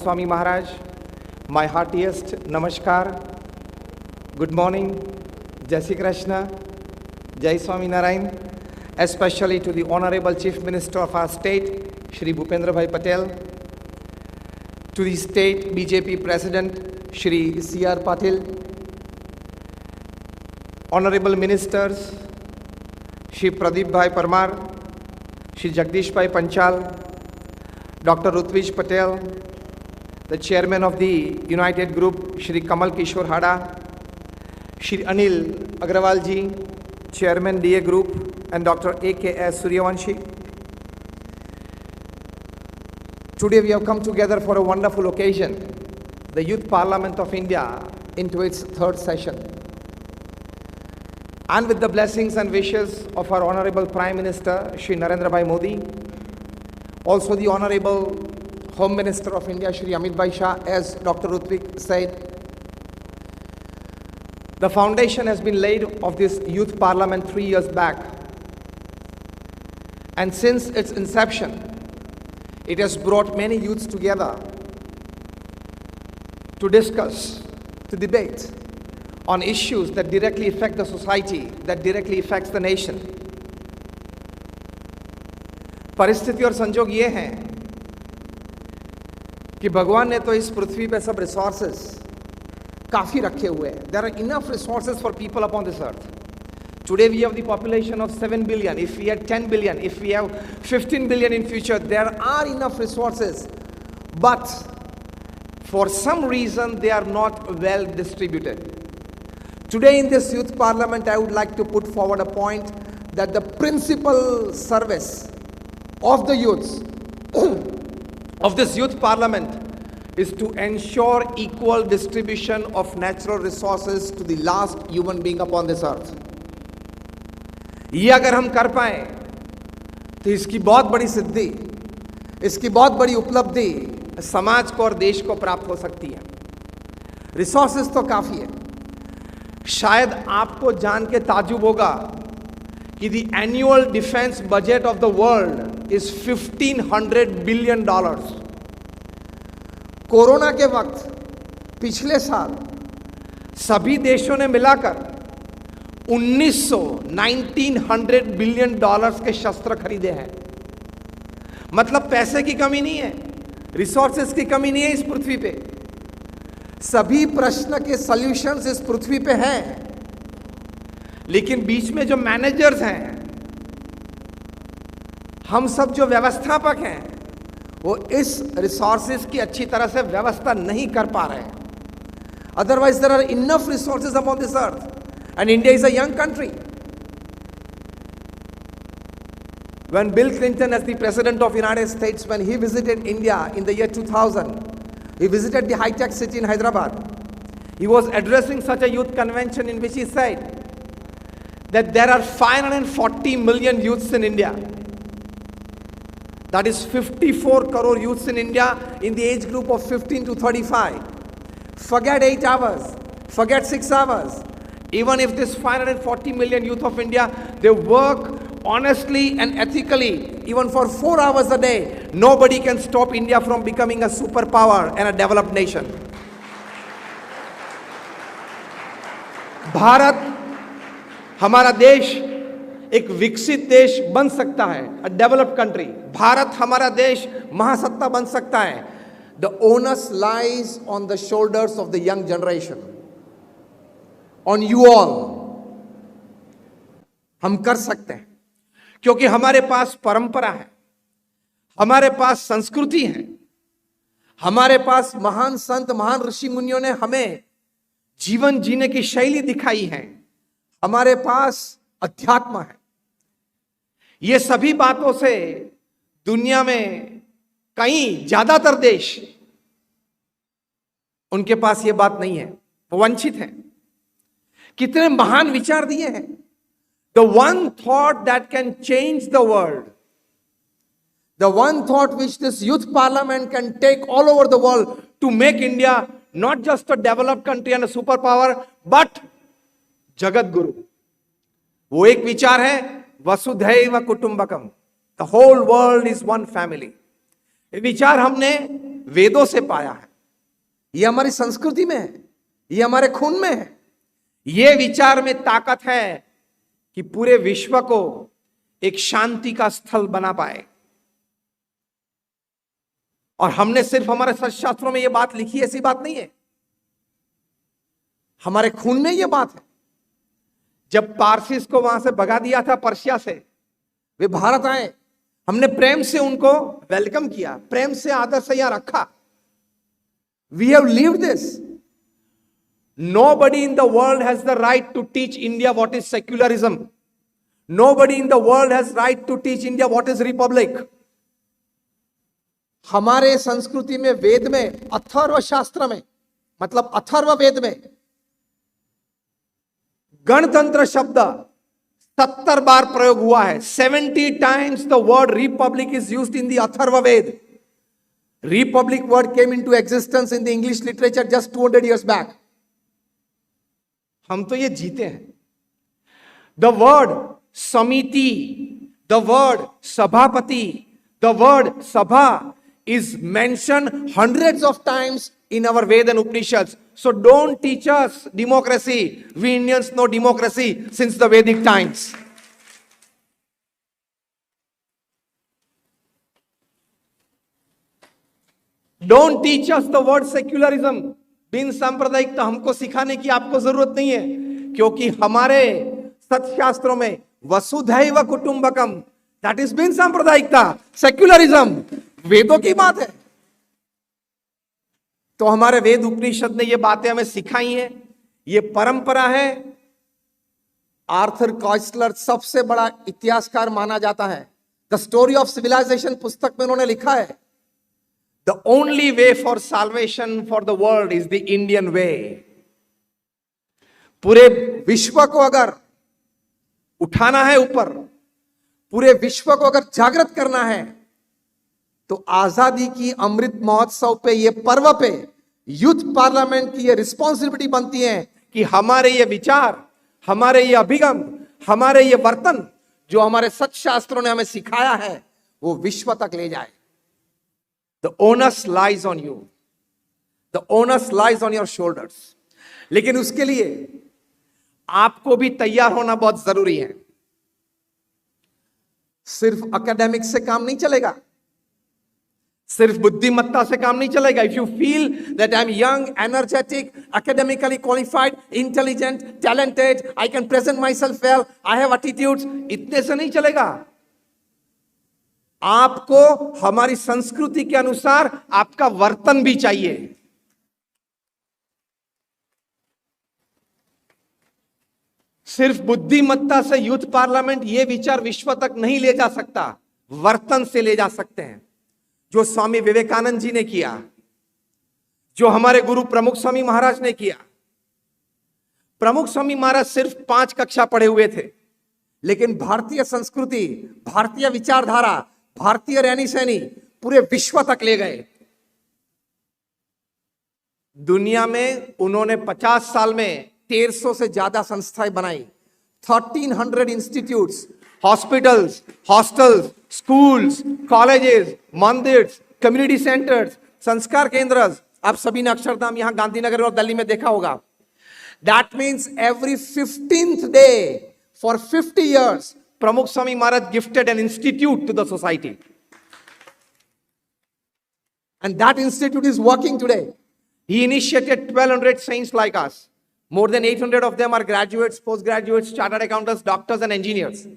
Swami Maharaj, my heartiest namaskar, good morning, Jai Shri Krishna, Jai Swami Narayan, especially to the Honorable Chief Minister of our state, Shri Bhupendra Bhai Patel, to the state BJP President, Shri C.R. Patil, Honorable Ministers, Shri Pradeep Bhai Parmar, Shri Jagdish Bhai Panchal, Dr. Rutvish Patel, the Chairman of the United Group, Shri Kamal Kishore Hada, Shri Anil Agrawal ji, Chairman DA Group, and Dr. A.K.S. Suryavanshi. Today we have come together for a wonderful occasion, the Youth Parliament of India into its third session. And with the blessings and wishes of our Honorable Prime Minister, Shri Narendra Bhai Modi, also the Honorable Home Minister of India, Shri Amit Bhai Shah, as Dr. Rutvik said, the foundation has been laid of this Youth Parliament 3 years back. And since its inception, it has brought many youths together to discuss, to debate on issues that directly affect the society, that directly affects the nation. परिस्थिति और संजोग ये हैं कि भगवान ने तो इस पृथ्वी पे सब रिसोर्सेस काफी रखे हुए हैं. There are enough resources for people upon this earth. Today we have the population of 7 billion. If we had 10 billion, if we have 15 billion in future, there are enough resources. But for some reason, they are not well distributed. Today in this youth parliament, I would like to put forward a point that the principal service of the youths of this youth parliament is to ensure equal distribution of natural resources to the last human being upon this earth. ये अगर हम कर पाए तो इसकी बहुत बड़ी सिद्धि, इसकी बहुत बड़ी उपलब्धि समाज को और देश को प्राप्त हो सकती है. रिसोर्सेस तो काफी है. शायद आपको जान के ताजुब होगा कि the annual defence budget of the world is $1,500 billion. Corona के वक्त पिछले साल सभी देशों ने मिलाकर 1900 बिलियन डॉलर्स के शस्त्र खरीदे हैं. मतलब पैसे की कमी नहीं है, रिसोर्सेस की कमी नहीं है इस पृथ्वी पे. सभी प्रश्न के सॉल्यूशंस इस पृथ्वी पे हैं, लेकिन बीच में जो मैनेजर्स हैं, हम सब जो व्यवस्थापक हैं, वो इस रिसोर्सेस की अच्छी तरह से व्यवस्था नहीं कर पा रहे हैं. Otherwise there are enough resources upon this earth. And India is a young country. When Bill Clinton, as the President of the United States, when he visited India in the year 2000, he visited the high-tech city in Hyderabad. He was addressing such a youth convention in which he said that there are 540 million youths in India. That is 54 crore youths in India in the age group of 15 to 35. Forget 8 hours, forget 6 hours. Even if this 540 million youth of India, they work honestly and ethically, even for 4 hours a day, nobody can stop India from becoming a superpower and a developed nation. Bharat, हमारा देश एक विकसित देश बन सकता है, a developed country. Bharat, हमारा देश महासत्ता बन सकता है. The onus lies on the shoulders of the young generation. On you all. हम कर सकते हैं, क्योंकि हमारे पास परंपरा है, हमारे पास संस्कृति है, हमारे पास महान संत, महान ऋषि मुनियों ने हमें जीवन जीने की शैली दिखाई है, हमारे पास अध्यात्म है. ये सभी बातों से दुनिया में कई ज्यादातर देश, उनके पास ये बात नहीं है, वो वंचित है. कितने महान विचार दिए हैं. The one thought that can change the world, the one thought which this youth parliament can take all over the world to make India not just a developed country and a superpower, but Jagat Guru. वो एक विचार है वसुधैव कुटुंबकम. The whole world is one family. ये विचार हमने वेदों से पाया है, ये हमारी संस्कृति में है, ये हमारे खून में है। ये विचार में ताकत है कि पूरे विश्व को एक शांति का स्थल बना पाए। और हमने सिर्फ हमारे शास्त्रों में यह बात लिखी, ऐसी बात नहीं है, हमारे खून में यह बात है। जब पारसीस को वहां से भगा दिया था, पर्शिया से, वे भारत आए, हमने प्रेम से उनको वेलकम किया, प्रेम से आदर से यहां रखा। We have lived this. Nobody in the world has the right to teach India what is secularism. Nobody in the world has right to teach India what is republic. हमारे संस्कृति में, वेद में, अथर्व शास्त्र में, मतलब अथर्व वेद में गणतंत्र शब्द 70 बार प्रयोग हुआ है। 70 times the word republic is used in the Atharva Veda. Republic word came into existence in the English literature just 200 years back. हम तो ये जीते हैं। The word समिति, the word सभापति, the word sabha is mentioned hundreds of times in our Veda and Upanishads. So don't teach us democracy. We Indians know democracy since the Vedic times. Don't teach us the word secularism. बिन सांप्रदायिकता हमको सिखाने की आपको जरूरत नहीं है, क्योंकि हमारे सत्शास्त्रों में वसुधैव कुटुंबकम, दैट इज बिन सांप्रदायिकता, सेक्युलरिज्म वेदों की बात है। तो हमारे वेद उपनिषद ने ये बातें हमें सिखाई हैं, ये परंपरा है। आर्थर कॉइस्लर सबसे बड़ा इतिहासकार माना जाता है। द स्टोरी ऑफ सिविलाइजेशन पुस्तक में उन्होंने लिखा है, The only way for salvation for the world is the Indian way. पूरे विश्व को अगर उठाना है ऊपर, पूरे विश्व को अगर जागृत करना है, तो आजादी की अमृत महोत्सव पे, ये पर्व पे, यूथ पार्लियामेंट की ये रिस्पॉन्सिबिलिटी बनती है कि हमारे ये विचार, हमारे ये अभिगम, हमारे ये वर्तन जो हमारे सत्शास्त्रों ने हमें सिखाया है, वो विश्व तक ले जाए। The onus lies on you. The onus lies on your shoulders. लेकिन उसके लिए आपको भी तैयार होना बहुत जरूरी है। सिर्फ एकेडमिक से काम नहीं चलेगा, सिर्फ बुद्धिमत्ता से काम नहीं चलेगा। If you feel that I'm young, energetic, academically qualified, intelligent, talented, I can present myself well, I have attitudes, इतने से नहीं चलेगा। आपको हमारी संस्कृति के अनुसार आपका वर्तन भी चाहिए। सिर्फ बुद्धिमत्ता से यूथ पार्लियामेंट ये विचार विश्व तक नहीं ले जा सकता, वर्तन से ले जा सकते हैं। जो स्वामी विवेकानंद जी ने किया, जो हमारे गुरु प्रमुख स्वामी महाराज ने किया। प्रमुख स्वामी महाराज सिर्फ 5 कक्षा पढ़े हुए थे, लेकिन भारतीय संस्कृति, भारतीय विचारधारा, भारतीय रहनी सहनी पूरे विश्व तक ले गए। दुनिया में उन्होंने 50 साल में 1300 से ज्यादा संस्थाएं बनाई। 1300 institutes, hospitals, hostels, schools, colleges, मंदिर, कम्युनिटी सेंटर्स, संस्कार केंद्र। आप सभी ने अक्षरधाम यहां गांधीनगर और दिल्ली में देखा होगा। That means every 15th day for 50 years Pramukh Swami Maharaj gifted an institute to the society. And that institute is working today. He initiated 1200 saints like us. More than 800 of them are graduates, postgraduates, chartered accountants, doctors and engineers.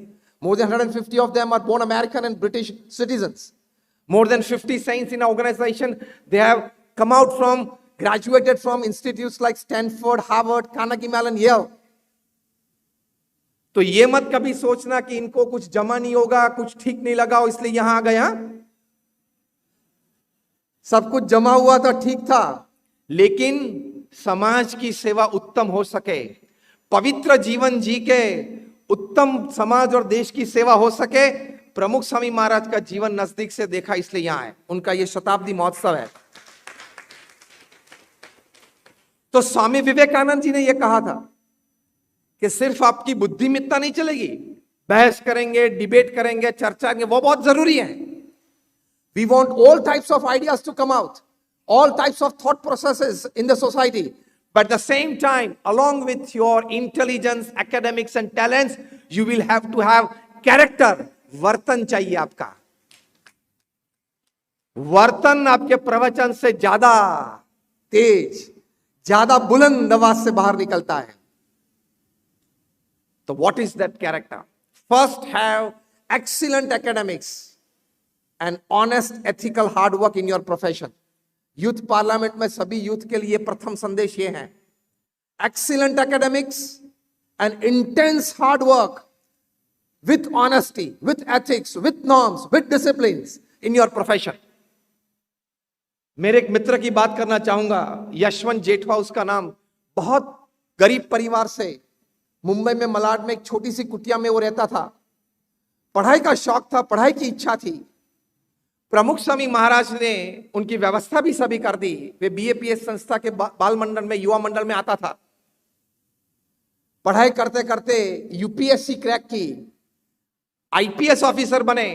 More than 150 of them are born American and British citizens. More than 50 saints in our organization, they have come out from, graduated from institutes like Stanford, Harvard, Carnegie Mellon, Yale. तो ये मत कभी सोचना कि इनको कुछ जमा नहीं होगा, कुछ ठीक नहीं लगा इसलिए यहां आ गया। सब कुछ जमा हुआ था, ठीक था, लेकिन समाज की सेवा उत्तम हो सके, पवित्र जीवन जी के उत्तम समाज और देश की सेवा हो सके, प्रमुख स्वामी महाराज का जीवन नजदीक से देखा इसलिए यहां है। उनका ये शताब्दी महोत्सव है। तो स्वामी विवेकानंद जी ने यह कहा था कि सिर्फ आपकी बुद्धिमत्ता नहीं चलेगी, बहस करेंगे, डिबेट करेंगे, चर्चा करेंगे, वो बहुत जरूरी है। We want all types of ideas to come out, all types of thought processes in the society. But at the same time, along with your intelligence, academics and talents, you will have to have character. वर्तन चाहिए आपका. वर्तन आपके प्रवचन से ज्यादा तेज, ज्यादा बुलंद आवाज से बाहर निकलता है. तो what is that character? First, have excellent academics and honest, ethical hard work in your profession. Youth parliament में सभी यूथ के लिए प्रथम संदेश ये है, excellent academics and intense hard work with honesty, with ethics, with norms, with disciplines in your profession. मेरे एक मित्र की बात करना चाहूंगा, यशवंत जेठवा उसका नाम. बहुत गरीब परिवार से मुंबई में मलाड में एक छोटी सी कुटिया में वो रहता था. पढ़ाई का शौक था, पढ़ाई की इच्छा थी. प्रमुख स्वामी महाराज ने उनकी व्यवस्था भी सभी कर दी. वे बीएपीएस संस्था के बाल मंडल में, युवा मंडल में आता था. पढ़ाई करते करते यूपीएससी क्रैक की, आईपीएस ऑफिसर बने.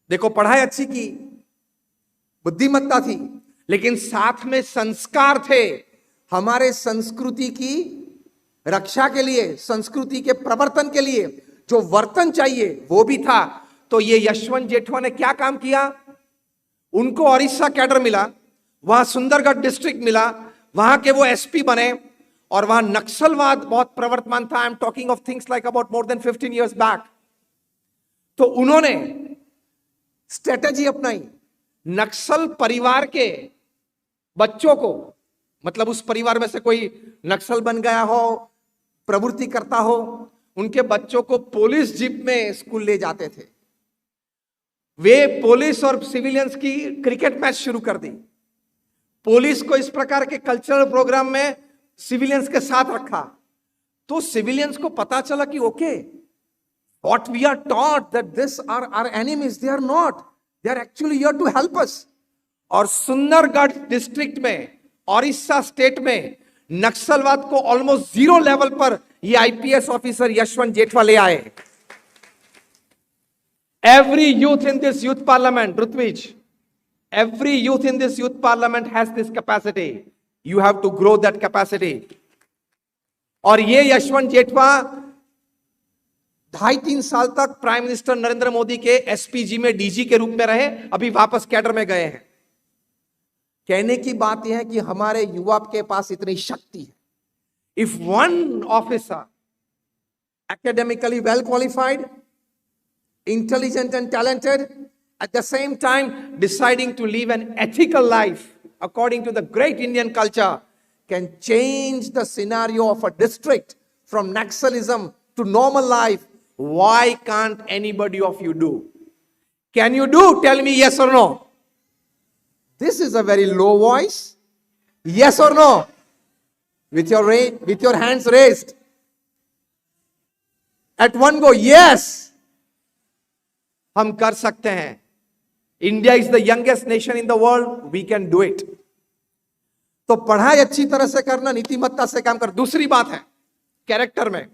देखो, पढ़ाई अच्छी की, बुद्धिमत्ता थी, लेकिन साथ में संस्कार थे. हमारे संस्कृति की रक्षा के लिए, संस्कृति के प्रवर्तन के लिए जो वर्तन चाहिए वो भी था. तो ये यशवंत जेठवा ने क्या काम किया? उनको ओडिशा कैडर मिला, वहां सुंदरगढ़ डिस्ट्रिक्ट मिला, वहां के वो एसपी बने और वहां नक्सलवाद बहुत प्रवर्तमान था. I am talking of things like about more than 15 years back. तो उन्होंने स्ट्रेटेजी अपनाई. नक्सल परिवार के बच्चों को, मतलब उस परिवार में से कोई नक्सल बन गया हो, प्रवृत्ति करता हो, उनके बच्चों को पुलिस जीप में स्कूल ले जाते थे. वे पुलिस और सिविलियंस की क्रिकेट मैच शुरू कर दी. पुलिस को इस प्रकार के कल्चरल प्रोग्राम में सिविलियंस के साथ रखा. तो सिविलियंस को पता चला कि okay, what we are taught that this are our enemies, they are not, they are actually here to help us. और सुंदरगढ़ डिस्ट्रिक्ट में, ओडिशा स्टेट में नक्सलवाद को ऑलमोस्ट 0 लेवल पर ये आईपीएस ऑफिसर यशवंत जेठवा ले आए. Every youth in this youth parliament, Rutvij, every youth in this youth parliament has this capacity. You have to grow that capacity. और ये यशवंत जेठवा 2.5-3 साल तक प्राइम मिनिस्टर नरेंद्र मोदी के एसपीजी में डीजी के रूप में रहे, अभी वापस कैडर में गए हैं. कहने की बात यह है कि हमारे युवा के पास इतनी शक्ति है. If one officer, academically well qualified, intelligent and talented, at the same time deciding to live an ethical life according to the great Indian culture, can change the scenario of a district from Naxalism to normal life. Why can't anybody of you do? Can you do? Tell me yes or no. This is a very low voice. Yes or no? With your hands raised. At one go, yes. हम कर सकते हैं. India is the youngest nation in the world, we can do it. तो पढ़ाई अच्छी तरह से करना, नीतिमत्ता से काम कर. दूसरी बात है कैरेक्टर में,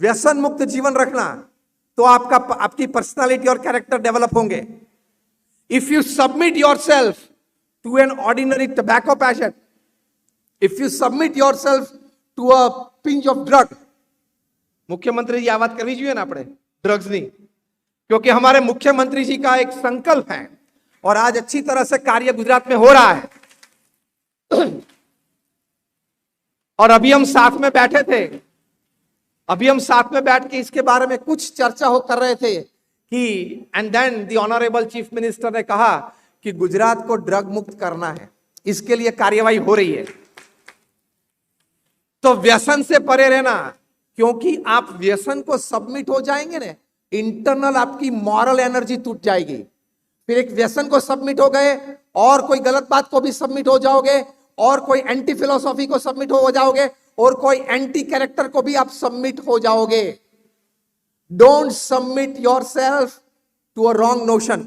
व्यसन मुक्त जीवन रखना, तो आपकी पर्सनालिटी और कैरेक्टर डेवलप होंगे. If you submit yourself to an ordinary tobacco passion, if you submit yourself to a pinch of drug, मुख्यमंत्री जी आ વાત કરવી જોઈએ ને આપણે ડ્રગ્સની, क्योंकि हमारे मुख्यमंत्री जी का एक संकल्प है और आज अच्छी तरह से कार्य गुजरात में हो रहा है. और अभी हम साथ में बैठे थे, अभी हम साथ में बैठ के इसके बारे में कुछ चर्चा कर रहे थे कि and then the honourable chief minister ने कहा कि गुजरात को ड्रग मुक्त करना है, इसके लिए कार्यवाही हो रही है. तो व्यसन से परे रहना, क्योंकि आप व्यसन को सबमिट हो जाएंगे ना, इंटरनल आपकी मॉरल एनर्जी टूट जाएगी. फिर एक व्यसन को सबमिट हो गए और कोई गलत बात को भी सबमिट हो जाओगे, और कोई एंटी फिलोसॉफी को सबमिट हो जाओगे, और कोई एंटी कैरेक्टर को भी आप सबमिट हो जाओगे. Don't submit yourself to a wrong notion.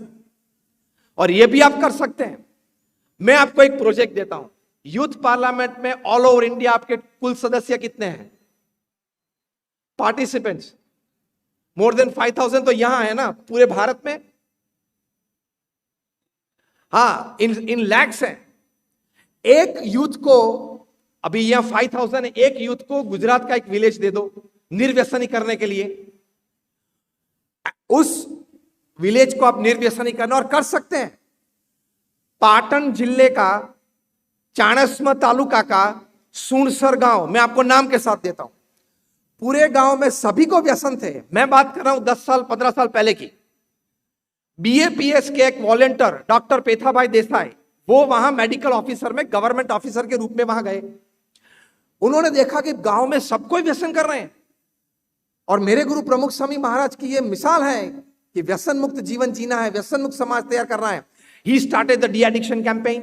और ये भी आप कर सकते हैं. मैं आपको एक प्रोजेक्ट देता हूं. यूथ पार्लियामेंट में ऑल ओवर इंडिया आपके कुल सदस्य कितने हैं, पार्टिसिपेंट्स? मोर देन 5,000 तो यहां है ना पूरे भारत में. हाँ, इन लैक्स है। एक यूथ को, अभी यहां 5,000 है, एक यूथ को गुजरात का एक विलेज दे दो निर्व्यसनी करने के लिए। उस विलेज को आप निर्व्यसनी करना और कर सकते हैं। पाटन जिले का चाणस्मा तालुका का सुनसर गांव, मैं आपको नाम के साथ देता हूं। पूरे गांव में सभी को व्यसन थे। मैं बात कर रहा हूं 10 साल 15 साल पहले की। बीएपीएस के एक वॉलंटियर डॉक्टर पेथाभाई देसाई, वो वहां मेडिकल ऑफिसर में, गवर्नमेंट ऑफिसर के रूप में वहां गए। उन्होंने देखा कि गांव में सब कोई व्यसन कर रहे हैं। और मेरे गुरु प्रमुख स्वामी महाराज की ये मिसाल है कि व्यसन मुक्त जीवन जीना है, व्यसन मुक्त समाज तैयार करना है। He started the de addiction campaign.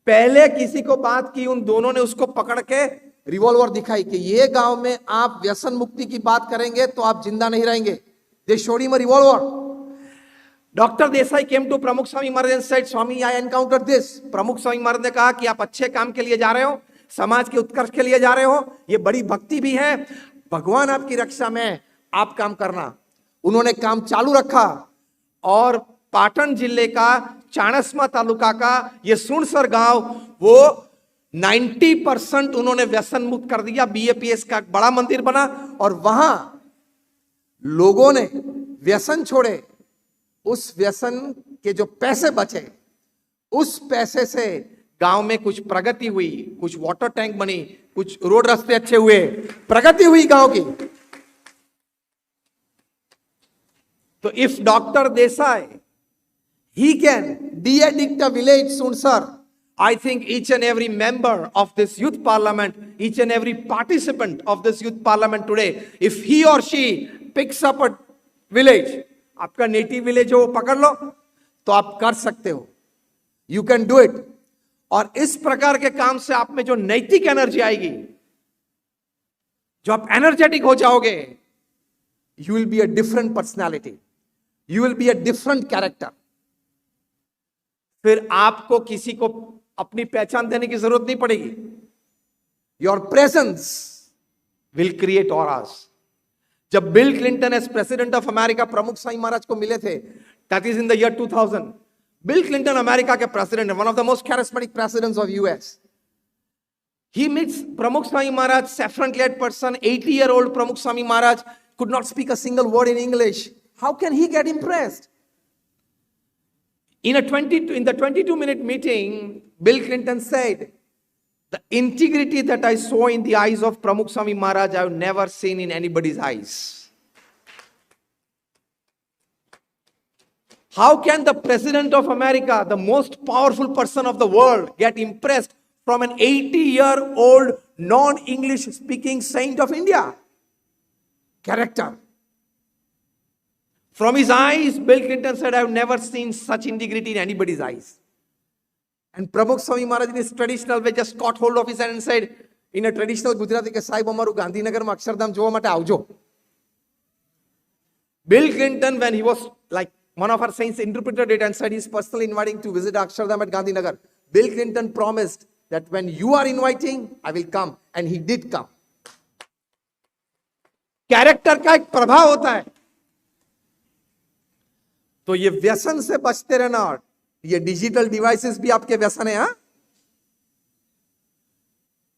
पहले किसी को बात की, उन दोनों ने उसको पकड़ के रिवॉल्वर दिखाई कि ये गांव में आप व्यसन मुक्ति की बात करेंगे तो आप जिंदा नहीं रहेंगे। They showed him a revolver. Doctor Desai came to Pramukh Swami Maharaj and said, Swami I encountered this. Pramukh Swami महाराज ने कहा कि आप अच्छे काम के लिए जा रहे हो, समाज के उत्कर्ष के लिए जा रहे हो, ये बड़ी भक्ति भी है, भगवान आपकी रक्षा में, आप काम करना। उन्होंने काम चालू रखा और पाटन जिले का चाणस्मा तालुका का ये सुनसर गांव, वो 90% उन्होंने व्यसन मुक्त कर दिया। बीएपीएस का बड़ा मंदिर बना और वहां लोगों ने व्यसन छोड़े। उस व्यसन के जो पैसे बचे, उस पैसे से गांव में कुछ प्रगति हुई, कुछ वाटर टैंक बनी, कुछ रोड रास्ते अच्छे हुए, प्रगति हुई गांव की। तो if doctor Desai he can de-addict a village Sunsar, I think each and every member of this youth parliament, each and every participant of this youth parliament today, if he or she picks up a village, आपका native village हो वो पकड़ लो तो आप कर सकते हो। You can do it। और इस प्रकार के काम से आप में जो नैतिक एनर्जी आएगी, जो आप एनर्जेटिक हो जाओगे, you will be a different personality, you will be a different character। फिर आपको किसी को अपनी पहचान देने की जरूरत नहीं पड़ेगी। Your presence will create auras. जब Bill Clinton as president of America Pramukh Swami Maharaj को मिले थे, that is in the year 2000। Bill Clinton America के president, one of the most charismatic presidents of US. He meets Pramukh Swami Maharaj, saffron clad person, 80-year-old Pramukh Swami Maharaj could not speak a single word in English. How can he get impressed? In the 22-minute meeting, Bill Clinton said, the integrity that I saw in the eyes of Pramukh Swami Maharaj, I have never seen in anybody's eyes. How can the President of America, the most powerful person of the world, get impressed from an 80-year-old non-English speaking saint of India? Character. From his eyes, Bill Clinton said, I have never seen such integrity in anybody's eyes. And Pramukh Swami Maharaj in his traditional way just caught hold of his hand and said, in a traditional Gujarati, ke Sahib amaru Gandhinagar ma Akshardham jowa mate avjo. Bill Clinton, when he was like, one of our saints interpreted it and said he's personally inviting to visit Akshardham at Gandhinagar. Bill Clinton promised that when you are inviting, I will come. And he did come. Character का एक प्रभाव होता है। तो ये व्यसन से बचते रहना। ये डिजिटल डिवाइसेस भी आपके व्यसन है। हाँ,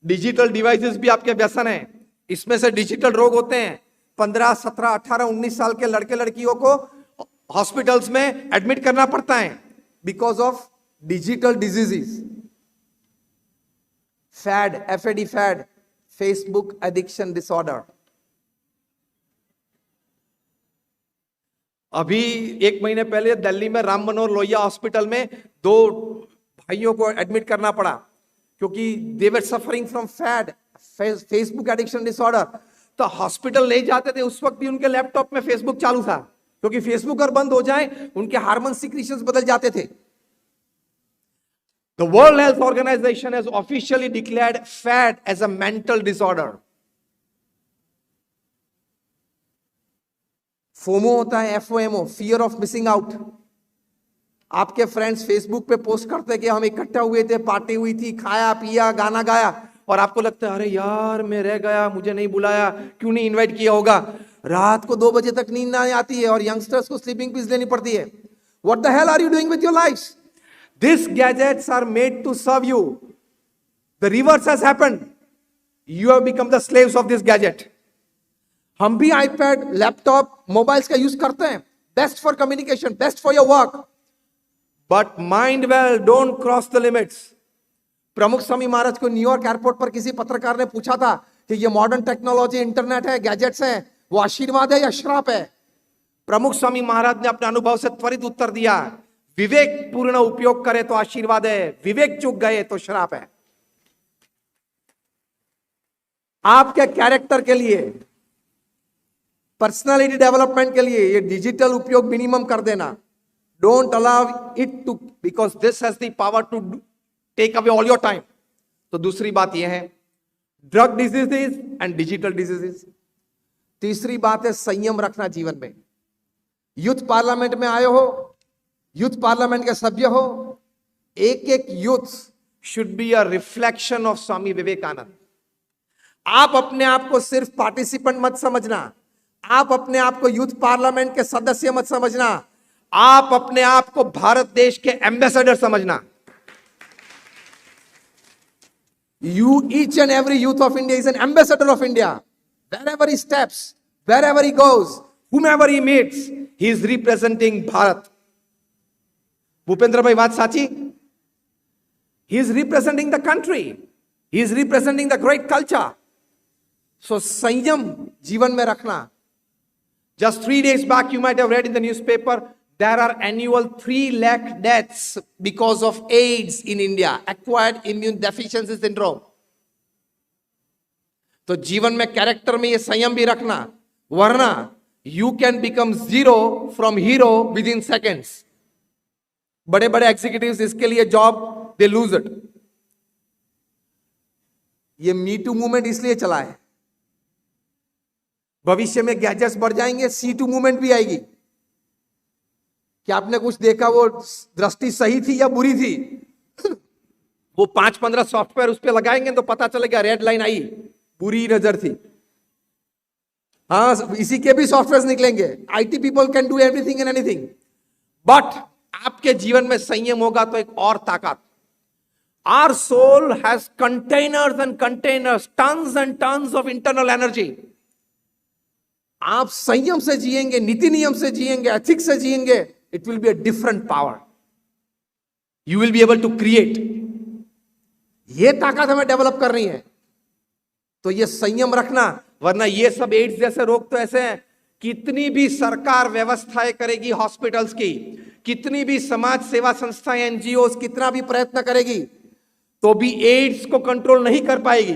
डिजिटल डिवाइसेस भी आपके व्यसन है। इसमें से डिजिटल रोग होते हैं। 15, 17, 18, 19 साल के लड़के लड़कियों को हॉस्पिटल्स में एडमिट करना पड़ता है because of digital diseases. FAD, FAD FAD, Facebook addiction disorder. अभी 1 महीने पहले दिल्ली में राम मनोहर लोहिया हॉस्पिटल में 2 भाइयों को एडमिट करना पड़ा क्योंकि they were suffering from FAD, Facebook addiction disorder. तो हॉस्पिटल नहीं जाते थे, उस वक्त भी उनके लैपटॉप में फेसबुक चालू था क्योंकि फेसबुक अगर बंद हो जाए उनके हार्मोन सिक्रीशंस बदल जाते थे। The World Health Organization has officially declared fat as a mental disorder. FOMO होता है, FOMO, fear of missing out. आपके फ्रेंड्स फेसबुक पे पोस्ट करते हैं कि हम इकट्ठा हुए थे, पार्टी हुई थी, खाया पिया, गाना गाया, और आपको लगता है अरे यार मैं रह गया, मुझे नहीं बुलाया, क्यों नहीं इनवाइट किया होगा। रात को 2 बजे तक नींद ना आती है और यंगस्टर्स को स्लीपिंग पिल्स लेनी पड़ती है। What the hell are you doing with your lives? These gadgets are made to serve you. The reverse has happened. You have become the slaves of this gadget. हम भी iPad, laptop, mobiles का use करते हैं. Best for communication, best for your work. But mind well, don't cross the limits. प्रमुख स्वामी महाराज को New York airport पर किसी पत्रकार ने पूछा था कि ये मॉडर्न टेक्नोलॉजी, इंटरनेट है, गैजेट्स हैं, वो आशीर्वाद है या श्राप है? प्रमुख स्वामी महाराज ने अपने अनुभव से त्वरित उत्तर दिया, विवेक पूर्ण उपयोग करे तो आशीर्वाद है, विवेक चूक गए तो श्राप है. आपके कैरेक्टर के लिए, पर्सनालिटी डेवलपमेंट के लिए ये डिजिटल उपयोग मिनिमम कर देना. Don't allow it to, because this has the power to take away all your time. तो दूसरी बात यह है, drug diseases and digital diseases. तीसरी बात है संयम रखना जीवन में. यूथ पार्लियामेंट में आए हो, यूथ पार्लियामेंट के सभ्य हो, एक एक youth should be a reflection of Swami Vivekananda. आप अपने आप को सिर्फ पार्टिसिपेंट मत समझना, आप अपने आप को यूथ पार्लियामेंट के सदस्य मत समझना, आप अपने आप को भारत देश के एम्बेसडर समझना. You, each and every youth of India is an ambassador of India. Wherever he steps, wherever he goes, whomever he meets, he is representing Bharat. Bhupendra bhai, baat sachi? He is representing the country. He is representing the great culture. So संयम जीवन में रखना. Just 3 days back, you might have read in the newspaper, there are annual 3 lakh deaths because of AIDS in India, acquired immune deficiency syndrome. तो जीवन में, character में ये संयम भी रखना, वरना you can become zero from hero within seconds. बड़े बड़े एग्जीक्यूटिव्स इसके लिए जॉब दे लूज इट. ये मी टू मूवमेंट इसलिए चला है. भविष्य में गैजेट्स बढ़ जाएंगे, सी टू मूवमेंट भी आएगी. क्या आपने कुछ देखा वो दृष्टि सही थी या बुरी थी? वो 5-15 सॉफ्टवेयर उस पर लगाएंगे तो पता चलेगा रेड लाइन आई, बुरी नजर थी. हाँ, इसी के भी सॉफ्टवेयर निकलेंगे. IT people can do everything and anything. But आपके जीवन में संयम होगा तो एक और ताकत. Our soul has containers and containers, tons and tons of internal energy. आप संयम से जिएंगे, नीति नियम से जिएंगे, एथिक्स से जिएंगे, it will be a different power. You will be able to create. ये ताकत हमें डेवलप करनी है. तो ये संयम रखना, वरना ये सब एड्स जैसे रोग तो ऐसे हैं, कितनी भी सरकार व्यवस्थाएं करेगी हॉस्पिटल्स की, कितनी भी समाज सेवा संस्थाएं, एनजीओ कितना भी प्रयत्न करेगी, तो भी एड्स को कंट्रोल नहीं कर पाएगी.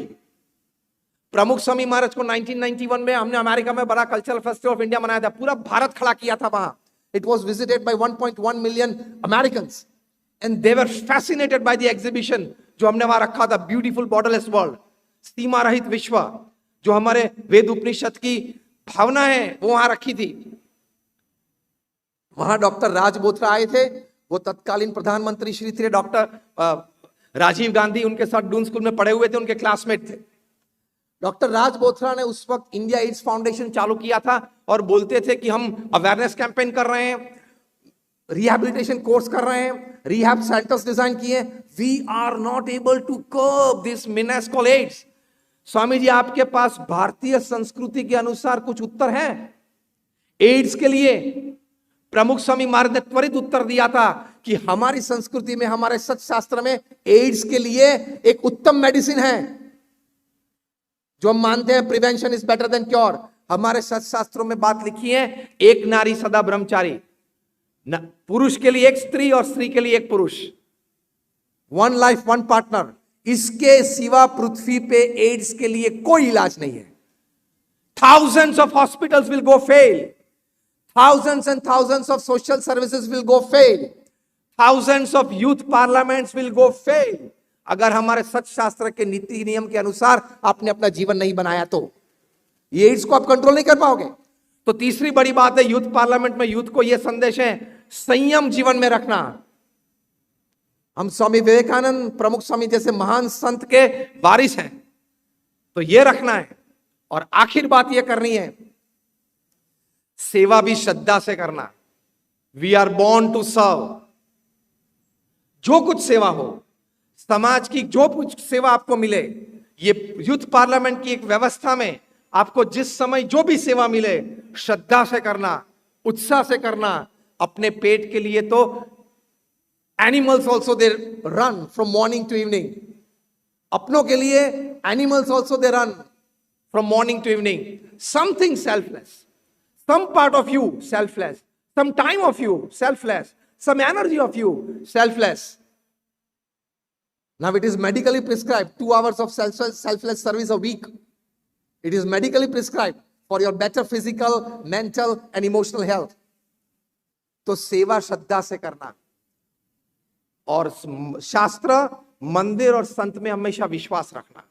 प्रमुख स्वामी महाराज को 1991 में हमने अमेरिका में बड़ा कल्चरल फेस्टिवल ऑफ इंडिया मनाया था. पूरा भारत खड़ा किया था वहां. It was visited by 1.1 million Americans and they were fascinated by the exhibition जो हमने वहां रखा था, ब्यूटीफुल बॉर्डरलेस वर्ल्ड, सीमा रहित विश्व, जो हमारे वेद उपनिषद की भावना है वो वहां रखी थी. वहां डॉक्टर राज बोथरा आए थे. वो तत्कालीन प्रधानमंत्री श्री थे डॉक्टर राजीव गांधी, उनके साथ डून स्कूल में पढ़े हुए थे, उनके क्लासमेट थे. डॉक्टर राज बोथरा ने उस वक्त इंडिया एड्स फाउंडेशन चालू किया था और बोलते थे कि हम अवेयरनेस कैंपेन कर रहे हैं, रिहैबिलिटेशन कोर्स कर रहे हैं, रिहैब सेंटर्स डिजाइन किए. We are not able to curb this menace called AIDS. Swami ji, आपके पास भारतीय संस्कृति के अनुसार कुछ उत्तर है एड्स के लिए? प्रमुख स्वामी महाराज ने त्वरित उत्तर दिया था कि हमारी संस्कृति में, हमारे सच शास्त्र में एड्स के लिए एक उत्तम मेडिसिन है. जो हम मानते हैं prevention is better than cure, हमारे शास्त्रों में बात लिखी है, एक नारी सदा ब्रह्मचारी. पुरुष के लिए एक स्त्री और स्त्री के लिए एक पुरुष. 1 लाइफ 1 पार्टनर. इसके सिवा पृथ्वी पे एड्स के लिए कोई इलाज नहीं है. Thousands of hospitals will go fail. Thousands and thousands of social services will go fail. Thousands of youth parliaments will go fail. अगर हमारे सच शास्त्र के नीति नियम के अनुसार आपने अपना जीवन नहीं बनाया तो ये एड्स को आप कंट्रोल नहीं कर पाओगे. तो तीसरी बड़ी बात है, यूथ पार्लियामेंट में यूथ को यह संदेश है, संयम जीवन में रखना. हम स्वामी विवेकानंद, प्रमुख स्वामी जैसे महान संत के वारिस हैं, तो यह रखना है. और आखिर बात यह करनी है, सेवा भी श्रद्धा से करना. We are born to serve. जो कुछ सेवा हो, समाज की जो कुछ सेवा आपको मिले, ये यूथ पार्लियामेंट की एक व्यवस्था में आपको जिस समय जो भी सेवा मिले, श्रद्धा से करना, उत्साह से करना। अपने पेट के लिए तो animals also they run from morning to evening. अपनों के लिए animals also they run from morning to evening. Something selfless, some part of you selfless, some time of you selfless, some energy of you selfless. Now it is medically prescribed 2 hours of selfless service a week. It is medically prescribed for your better physical, mental and emotional health. तो सेवा श्रद्धा से करना। और शास्त्र, मंदिर और संत में हमेशा विश्वास रखना।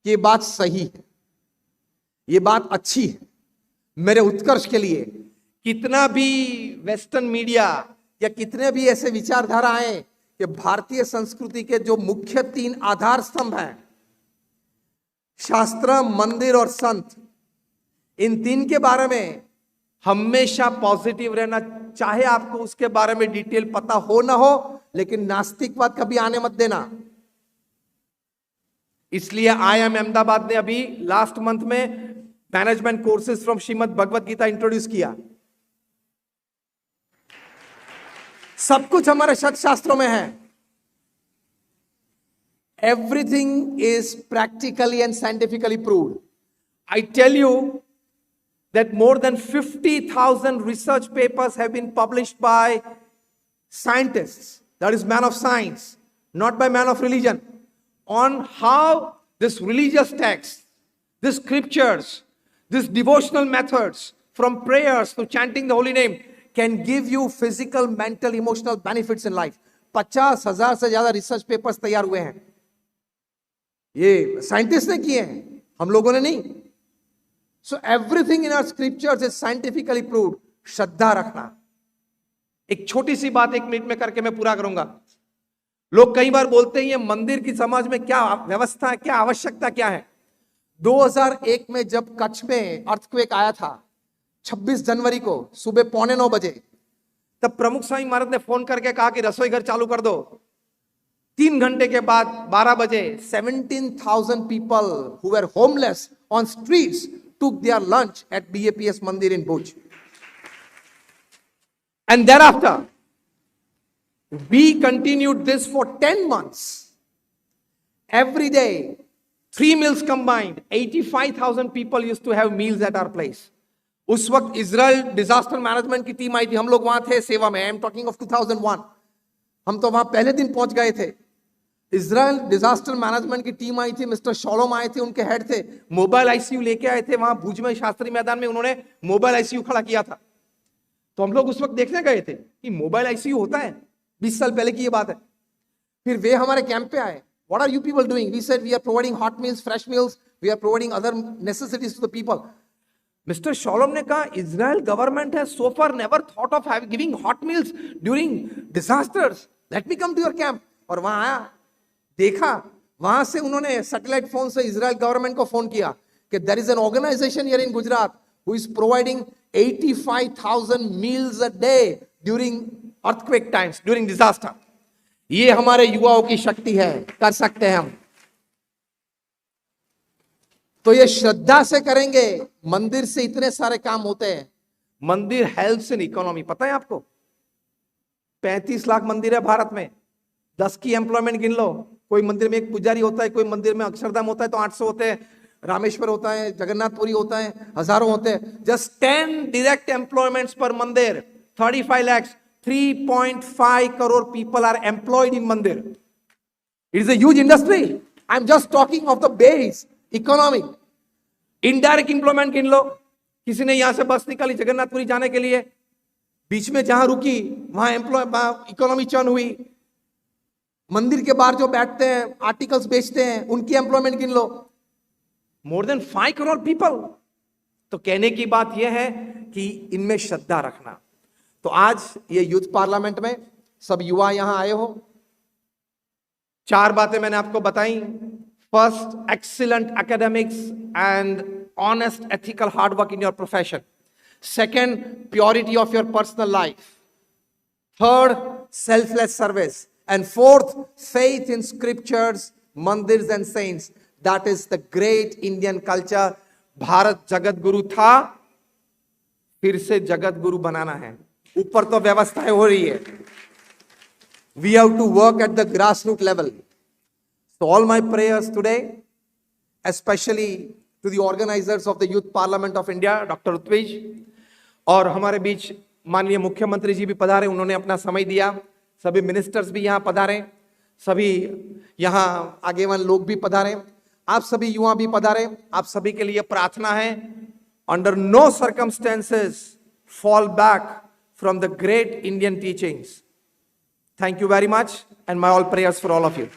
ये बात सही है, ये बात अच्छी है मेरे उत्कर्ष के लिए। कितना भी वेस्टर्न मीडिया या कितने भी ऐसे विचारधारा आए कि भारतीय संस्कृति के जो मुख्य 3 आधार स्तंभ हैं, शास्त्र, मंदिर और संत, इन 3 के बारे में हमेशा पॉजिटिव रहना। चाहे आपको उसके बारे में डिटेल पता हो ना हो, लेकिन नास्तिकवाद कभी आने मत देना। इसलिए IIM अहमदाबाद ने अभी लास्ट मंथ में management courses from Shrimad Bhagavad Gita introduce किया। सब कुछ हमारे शास्त्रों में है। Everything is practically and scientifically proved. I tell you that more than 50,000 research papers have been published by scientists, that is man of science, not by man of religion, on how this religious text, these scriptures, these devotional methods from prayers to chanting the holy name can give you physical, mental, emotional benefits in life. 50,000 से ज्यादा research papers तैयार हुए हैं। ये scientist ने किए हैं, हम लोगों ने नहीं। So everything in our scriptures is scientifically proved. श्रद्धा रखना। एक छोटी सी बात 1 मिनट में करके मैं पूरा करूंगा। लोग कई बार बोलते हैं ये मंदिर की समाज में क्या व्यवस्था है, क्या आवश्यकता क्या है। 2001 में जब कच्छ में अर्थक्वेक आया था 26 जनवरी को सुबह 8:45 बजे, तब प्रमुख स्वामी महाराज ने फोन करके कहा कि रसोई घर चालू कर दो। 3 घंटे के बाद 12 बजे 17,000 people who were homeless on streets took their lunch at BAPS Mandir in Bhuj. And thereafter, we continued this for 10 months. Every day, 3 meals combined, 85,000 people used to have meals at our place. उस वक्त Israel disaster management की team आई थी, हम लोग वहां थे सेवा में। I am talking of 2001। हम तो वहां पहले दिन पहुंच गए थे। इजराइल डिजास्टर मैनेजमेंट की टीम आई थी, मिस्टर शोलोम आए थे, उनके हेड थे। मोबाइल आईसीयू लेके आए थे वहां भुज में, शास्त्री मैदान में उन्होंने मोबाइल आईसीयू खड़ा किया था। तो हम लोग उस वक्त देखने गए थे कि मोबाइल आईसीयू होता है, 20 साल पहले की ये बात है। फिर वे हमारे कैंप पे आए। What are you people doing? We said we are providing hot meals, fresh meals, we are providing other necessities to the people. Mister Shalom ने कहा Israel government has so far never thought of giving hot meals during disasters, let me come to your camp. और वहां आया, देखा, वहां से उन्होंने satellite phone से इजराइल गवर्नमेंट को फोन किया कि there is an organisation here in Gujarat who is providing 85,000 meals a day during earthquake times, during disaster. ये हमारे युवाओं की शक्ति है, कर सकते हैं हम। तो ये श्रद्धा से करेंगे। मंदिर से इतने सारे काम होते हैं। मंदिर हेल्प्स इन इकोनॉमी, पता है आपको? 35 लाख मंदिर है भारत में, 10 की एम्प्लॉयमेंट गिन लो। कोई मंदिर में एक पुजारी होता है, कोई मंदिर में अक्षरधाम होता है तो 800 होते हैं, रामेश्वर होता है, जगन्नाथपुरी होता है, हजारों होते हैं। जस्ट 10 डायरेक्ट एम्प्लॉयमेंट्स पर मंदिर, 35 lakhs, 3.5 crore people are employed in मंदिर। It is a huge industry. I am just talking of the base economy. Indirect employment गिन लो। किसी ने यहां से बस निकाली जगन्नाथपुरी जाने के लिए, बीच में जहां रुकी वहां इकोनॉमी चर्न हुई। मंदिर के बाहर जो बैठते हैं, आर्टिकल्स बेचते हैं, उनकी एम्प्लॉयमेंट गिन लो। More than 5 crore people. तो कहने की बात यह है कि इनमें श्रद्धा रखना। तो आज ये यूथ पार्लियामेंट में सब युवा यहां आए हो। 4 बातें मैंने आपको बताई। First, excellent academics and honest ethical hard work in your profession. Second, purity of your personal life. Third, selfless service. And fourth, faith in scriptures, mandirs and saints. That is the great Indian culture. Bharat Jagat Guru था, फिर से जगत गुरु बनाना है. ऊपर तो व्यवस्थाएं हो रही है. We have to work at the grassroots level. So all my prayers today, especially to the organizers of the Youth Parliament of India, Dr. Utwij, और हमारे बीच माननीय मुख्यमंत्री जी भी पधारे, उन्होंने अपना समय दिया. सभी मिनिस्टर्स भी यहाँ पधारे, सभी यहाँ आगेवान लोग भी पधारे, आप सभी युवा भी पधारे. आप सभी के लिए प्रार्थना है, under no circumstances fall back from the great Indian teachings. Thank you very much, and my all prayers for all of you.